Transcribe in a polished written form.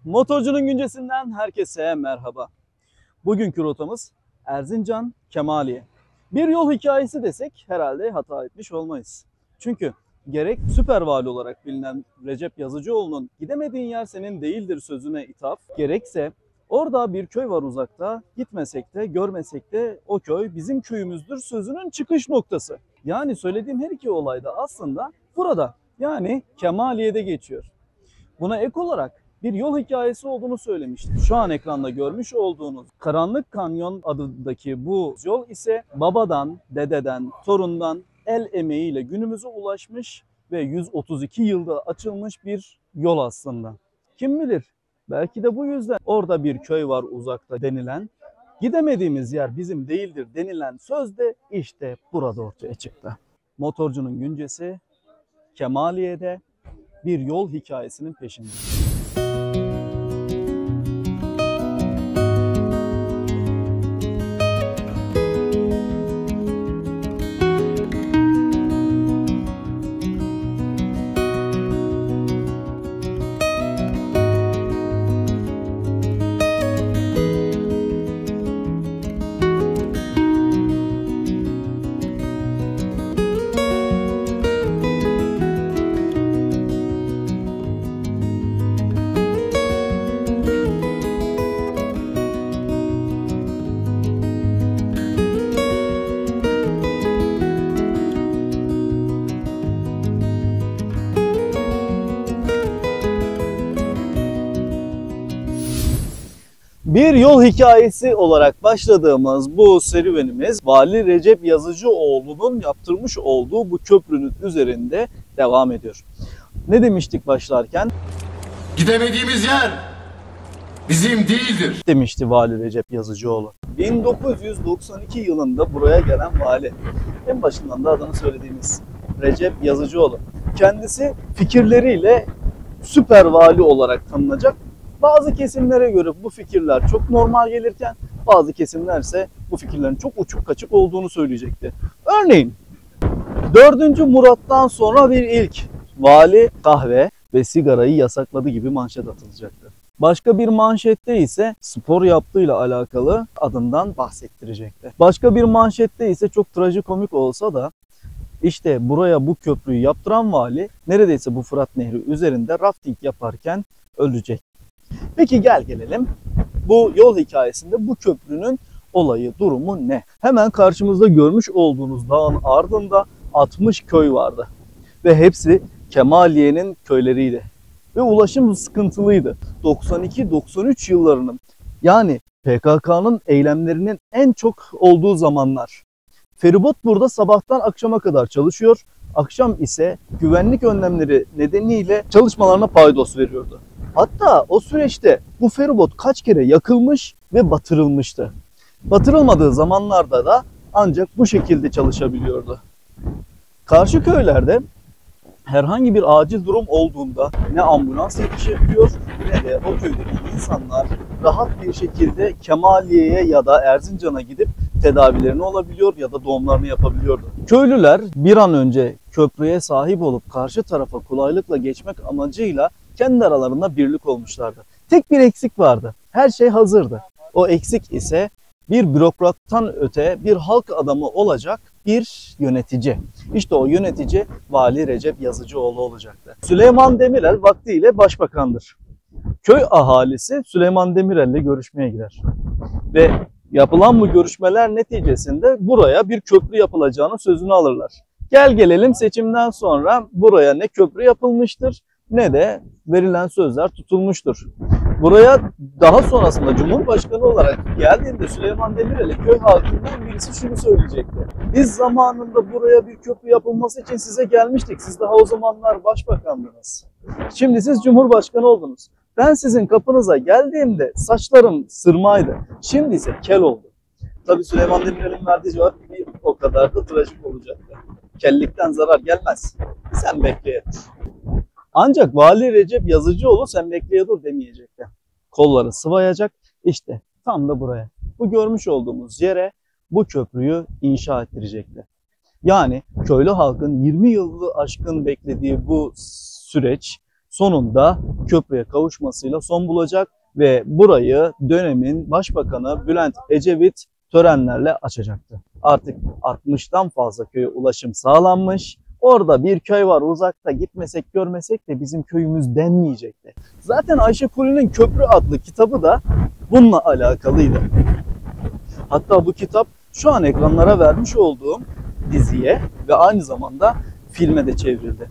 Motorcunun Güncesi'nden herkese merhaba. Bugünkü rotamız Erzincan Kemaliye. Bir yol hikayesi desek herhalde hata etmiş olmayız. Çünkü gerek süper vali olarak bilinen Recep Yazıcıoğlu'nun "gidemediğin yer senin değildir" sözüne ithaf, gerekse orada bir köy var uzakta, gitmesek de görmesek de o köy bizim köyümüzdür sözünün çıkış noktası. Yani söylediğim her iki olay da aslında burada, yani Kemaliye'de geçiyor. Buna ek olarak bir yol hikayesi olduğunu söylemiştim. Şu an ekranda görmüş olduğunuz Karanlık Kanyon adındaki bu yol ise babadan, dededen, torundan el emeğiyle günümüze ulaşmış ve 132 yılda açılmış bir yol aslında. Kim bilir, belki de bu yüzden orada bir köy var uzakta denilen, gidemediğimiz yer bizim değildir denilen söz de işte burada ortaya çıktı. Motorcunun Güncesi Kemaliye'de bir yol hikayesinin peşinde. Bir yol hikayesi olarak başladığımız bu serüvenimiz Vali Recep Yazıcıoğlu'nun yaptırmış olduğu bu köprünün üzerinde devam ediyor. Ne demiştik başlarken? Gidemediğimiz yer bizim değildir Demişti Vali Recep Yazıcıoğlu. 1992 yılında buraya gelen vali. En başından da adını söylediğimiz Recep Yazıcıoğlu. Kendisi fikirleriyle süper vali olarak tanınacak. Bazı kesimlere göre bu fikirler çok normal gelirken bazı kesimler ise bu fikirlerin çok uçuk kaçık olduğunu söyleyecekti. Örneğin 4. Murat'tan sonra bir ilk, vali kahve ve sigarayı yasakladı gibi manşet atılacaktı. Başka bir manşette ise spor yaptığıyla alakalı adından bahsettirecekti. Başka bir manşette ise çok trajikomik olsa da işte buraya bu köprüyü yaptıran vali neredeyse bu Fırat Nehri üzerinde rafting yaparken ölecek. Peki gel gelelim bu yol hikayesinde bu köprünün olayı, durumu ne? Hemen karşımızda görmüş olduğunuz dağın ardında 60 köy vardı. Ve hepsi Kemaliye'nin köyleriydi. Ve ulaşım sıkıntılıydı. 92-93 yıllarının, yani PKK'nın eylemlerinin en çok olduğu zamanlar. Feribot burada sabahtan akşama kadar çalışıyor. Akşam ise güvenlik önlemleri nedeniyle çalışmalarına paydos veriyordu. Hatta o süreçte bu feribot kaç kere yakılmış ve batırılmıştı. Batırılmadığı zamanlarda da ancak bu şekilde çalışabiliyordu. Karşı köylerde herhangi bir acil durum olduğunda ne ambulans yetişebiliyor ne de o köydeki insanlar rahat bir şekilde Kemaliye'ye ya da Erzincan'a gidip tedavilerini olabiliyor ya da doğumlarını yapabiliyordu. Köylüler bir an önce köprüye sahip olup karşı tarafa kolaylıkla geçmek amacıyla kendi aralarında birlik olmuşlardı. Tek bir eksik vardı. Her şey hazırdı. O eksik ise bir bürokrattan öte bir halk adamı olacak bir yönetici. İşte o yönetici Vali Recep Yazıcıoğlu olacaktı. Süleyman Demirel vaktiyle başbakandır. Köy ahalisi Süleyman Demirel'le görüşmeye gider. Ve yapılan bu görüşmeler neticesinde buraya bir köprü yapılacağını sözünü alırlar. Gel gelelim seçimden sonra buraya ne köprü yapılmıştır ne de verilen sözler tutulmuştur. Buraya daha sonrasında Cumhurbaşkanı olarak geldiğinde Süleyman Demirel'e köy halkından birisi şunu söyleyecekti. Biz zamanında buraya bir köprü yapılması için size gelmiştik. Siz daha o zamanlar başbakandınız. Şimdi siz Cumhurbaşkanı oldunuz. Ben sizin kapınıza geldiğimde saçlarım sırmaydı. Şimdi ise kel oldu. Tabii Süleyman Demirel'in verdiği cevap bir o kadar da trajik olacaktı. Kellikten zarar gelmez. Sen bekleye dur. Ancak Vali Recep Yazıcıoğlu sen bekleye dur demeyecekti. Kolları sıvayacak, işte tam da buraya. Bu görmüş olduğumuz yere bu köprüyü inşa ettirecekti. Yani köylü halkın 20 yılı aşkın beklediği bu süreç sonunda köprüye kavuşmasıyla son bulacak ve burayı dönemin Başbakanı Bülent Ecevit törenlerle açacaktı. Artık 60'tan fazla köye ulaşım sağlanmış. Orada bir köy var uzakta, gitmesek görmesek de bizim köyümüz denmeyecekti. Zaten Ayşe Kuli'nin Köprü adlı kitabı da bununla alakalıydı. Hatta bu kitap şu an ekranlara vermiş olduğum diziye ve aynı zamanda filme de çevrildi.